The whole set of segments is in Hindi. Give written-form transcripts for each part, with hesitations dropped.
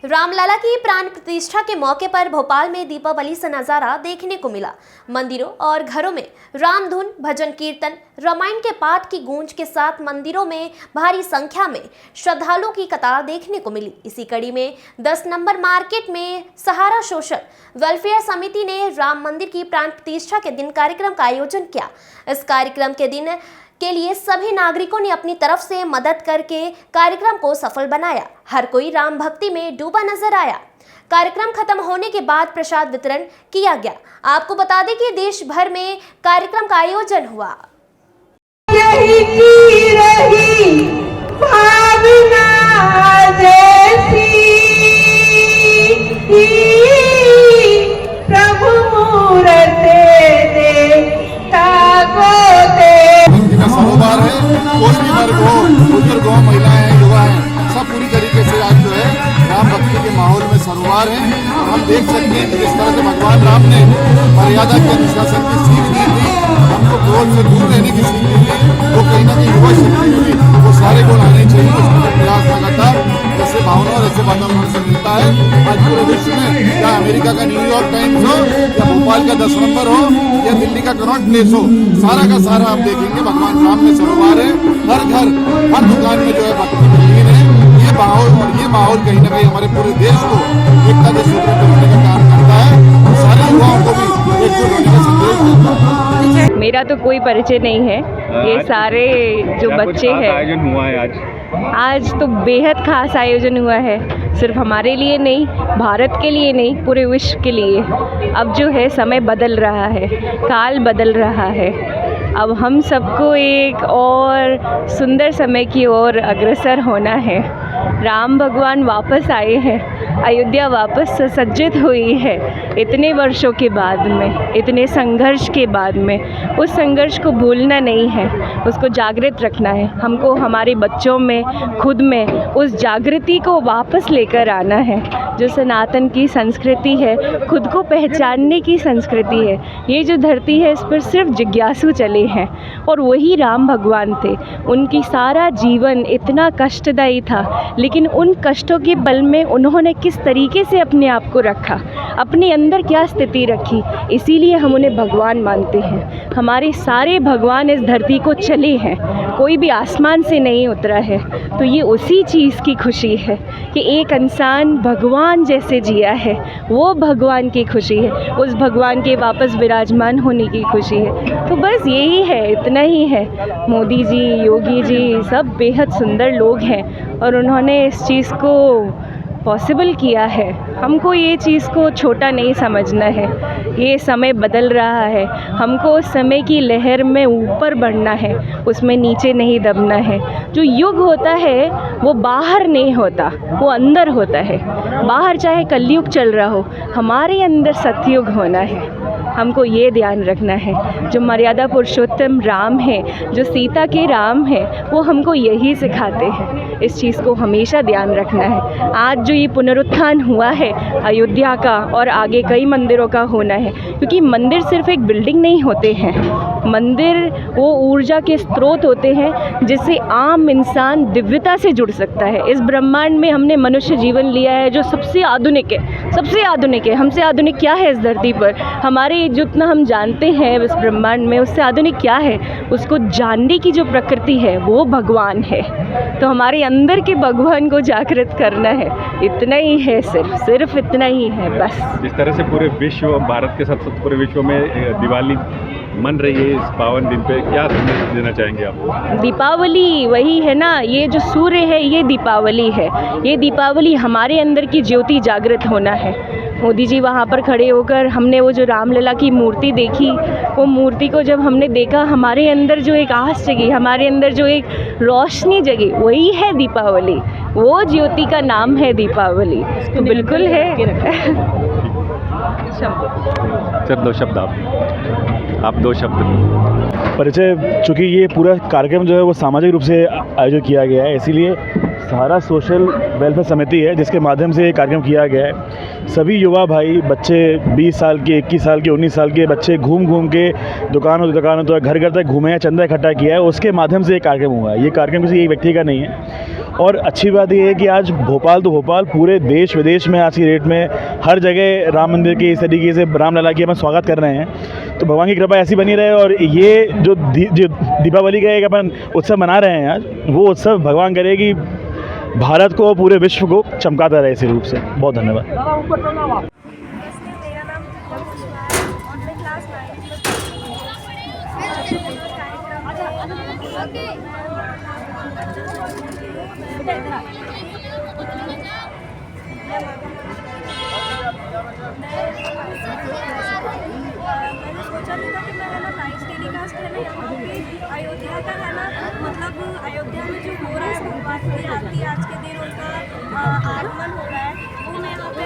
रामलला की प्राण प्रतिष्ठा के मौके पर भोपाल में दीपावली सा नजारा देखने को मिला। मंदिरों और घरों में राम धुन, भजन कीर्तन, रामायण के पाठ की गूंज के साथ मंदिरों में भारी संख्या में श्रद्धालुओं की कतार देखने को मिली। इसी कड़ी में 10 नंबर मार्केट में सहारा सोशल वेलफेयर समिति ने राम मंदिर की प्राण प्रतिष्ठा के दिन कार्यक्रम का आयोजन किया। इस कार्यक्रम के दिन के लिए सभी नागरिकों ने अपनी तरफ से मदद करके कार्यक्रम को सफल बनाया। हर कोई राम भक्ति में डूबा नजर आया। कार्यक्रम खत्म होने के बाद प्रसाद वितरण किया गया। आपको बता दें कि देश भर में कार्यक्रम का आयोजन हुआ। यही की रही भावना जैसी प्रभु मूर्ते देखा को सरोवर है, कोई भी वर्ग हो, बुजुर्ग हो, महिलाएं हैं, युवा हैं, सब पूरी तरीके से आज जो है राम भक्ति के माहौल में सरोवर है। और हम देख सकते हैं कि जिस तरह से भगवान राम ने मर्यादा के अनुशासन की सीख दी थी, हमको क्रोध से दूर रहने की सीख दी थी, वो कहीं ना कहीं युवा शक्ति हुई, वो सारे गुण आने चाहिए। उसका प्रयास लगातार जैसे भावना और ऐसे वातावरण से मिलता है। आज पूरे विश्व में, या अमेरिका का न्यूयॉर्क टाइम्स हो, या भोपाल का 10 नंबर हो, या दिल्ली का कनॉट प्लेस हो, सारा का सारा आप देखेंगे भगवान राम में सरोवर है। हर घर, हर दुकान में जो है भक्ति मंदिर है। ये माहौल कहीं ना कहीं हमारे पूरे देश को एकता के सूत्र में जोड़ने का काम करता है और सारे युवाओं को भी एकजुट होने का संदेश देता है। मेरा तो कोई परिचय नहीं है। ये सारे जो बच्चे हैं, आयोजन हुआ है आज तो बेहद खास आयोजन हुआ है। सिर्फ हमारे लिए नहीं, भारत के लिए नहीं, पूरे विश्व के लिए। अब जो है समय बदल रहा है, काल बदल रहा है। अब हम सबको एक और सुंदर समय की ओर अग्रसर होना है। राम भगवान वापस आए हैं, अयोध्या वापस सुसज्जित हुई है। इतने वर्षों के बाद में, इतने संघर्ष के बाद में, उस संघर्ष को भूलना नहीं है, उसको जागृत रखना है। हमको हमारे बच्चों में, खुद में उस जागृति को वापस लेकर आना है। जो सनातन की संस्कृति है, खुद को पहचानने की संस्कृति है। ये जो धरती है, इस पर सिर्फ जिज्ञासु चले हैं और वही राम भगवान थे। उनकी सारा जीवन इतना कष्टदायी था, लेकिन उन कष्टों के बल में उन्होंने किस तरीके से अपने आप को रखा, अपने अंदर क्या स्थिति रखी, इसीलिए हम उन्हें भगवान मानते हैं। हमारे सारे भगवान इस धरती को चले हैं, कोई भी आसमान से नहीं उतरा है। तो ये उसी चीज़ की खुशी है कि एक इंसान भगवान जैसे जिया है, वो भगवान की खुशी है, उस भगवान के वापस विराजमान होने की खुशी है। तो बस यही है, इतना ही है। मोदी जी, योगी जी सब बेहद सुंदर लोग हैं और उन्होंने इस चीज़ को पॉसिबल किया है। हमको ये चीज़ को छोटा नहीं समझना है। ये समय बदल रहा है, हमको उस समय की लहर में ऊपर बढ़ना है, उसमें नीचे नहीं दबना है। जो युग होता है वो बाहर नहीं होता, वो अंदर होता है। बाहर चाहे कलयुग चल रहा हो, हमारे अंदर सतयुग होना है। हमको ये ध्यान रखना है। जो मर्यादा पुरुषोत्तम राम है, जो सीता के राम है, वो हमको यही सिखाते हैं। इस चीज़ को हमेशा ध्यान रखना है। आज जो ये पुनरुत्थान हुआ है अयोध्या का और आगे कई मंदिरों का होना है, क्योंकि मंदिर सिर्फ एक बिल्डिंग नहीं होते हैं। मंदिर वो ऊर्जा के स्रोत होते हैं जिससे आम इंसान दिव्यता से जुड़ सकता है। इस ब्रह्मांड में हमने मनुष्य जीवन लिया है जो सबसे आधुनिक है, सबसे आधुनिक है। हमसे आधुनिक क्या है इस धरती पर? हमारे जितना हम जानते हैं इस ब्रह्मांड में, उससे आधुनिक क्या है? उसको जानने की जो प्रकृति है वो भगवान है। तो हमारे अंदर के भगवान को जागृत करना है। इतना ही है, सिर्फ इतना ही है बस। जिस तरह से पूरे विश्व, भारत के साथ साथ पूरे विश्व में दिवाली मन रही है, इस पावन दिन पे क्या संदेश देना चाहेंगे आप? दीपावली वही है ना, ये जो सूर्य है ये दीपावली है। ये दीपावली हमारे अंदर की ज्योति जागृत होना है। मोदी जी वहाँ पर खड़े होकर हमने वो जो रामलला की मूर्ति देखी, वो मूर्ति को जब हमने देखा, हमारे अंदर जो एक आस जगी, हमारे अंदर जो एक रोशनी जगी, वही है दीपावली। वो ज्योति का नाम है दीपावली। तो बिल्कुल है। सर, 2 शब्द आप 2 शब्द परिचय। चूँकि ये पूरा कार्यक्रम जो है वो सामाजिक रूप से आयोजित किया गया है, इसीलिए सहारा सोशल वेलफेयर समिति है जिसके माध्यम से ये कार्यक्रम किया गया है। सभी युवा भाई बच्चे 20 साल के, 21 साल के, 19 साल के बच्चे घूम के दुकानों तो घर तक घूमे हैं, चंदा इकट्ठा किया है, उसके माध्यम से ये कार्यक्रम हुआ है। ये कार्यक्रम किसी एक व्यक्ति का नहीं है। और अच्छी बात ये है कि आज भोपाल तो भोपाल, पूरे देश विदेश में आज की डेट में हर जगह राम मंदिर के इस तरीके से रामलला की अपन स्वागत कर रहे हैं। तो भगवान की कृपा ऐसी बनी रहे। और ये जो दीपावली का एक अपन उत्सव मना रहे हैं आज, वो उत्सव भगवान करे कि भारत को, पूरे विश्व को चमकाता रहे इसी रूप से। बहुत धन्यवाद। मेरा नाम और मैं क्लास 9 सोचा नहीं था कि मैं लाइव टेलीकास्ट यहाँ पे अयोध्या का मतलब अयोध्या में जो हो रहा है भगवान की आरती आज के दिन उनका आगमन हो रहा है, वो मैं यहाँ पे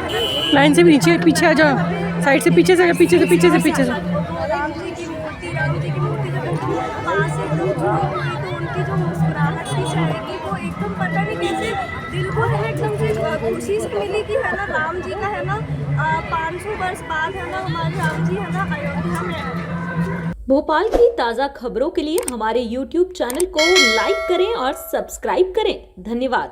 लाइन से पीछे आ जाओ, साइड से पीछे से पीछे से राम जी की मूर्ति जब एकदम पास से एकदम छू हुई तो उनकी जो मुस्कुराहट की चेहरे वो एकदम पता नहीं कैसे दिल को एकदम से खुशी से मिली कि राम जी का 500 वर्ष बाद हमारे राम जी अयोध्या में। भोपाल की ताज़ा खबरों के लिए हमारे YouTube चैनल को लाइक करें और सब्सक्राइब करें। धन्यवाद।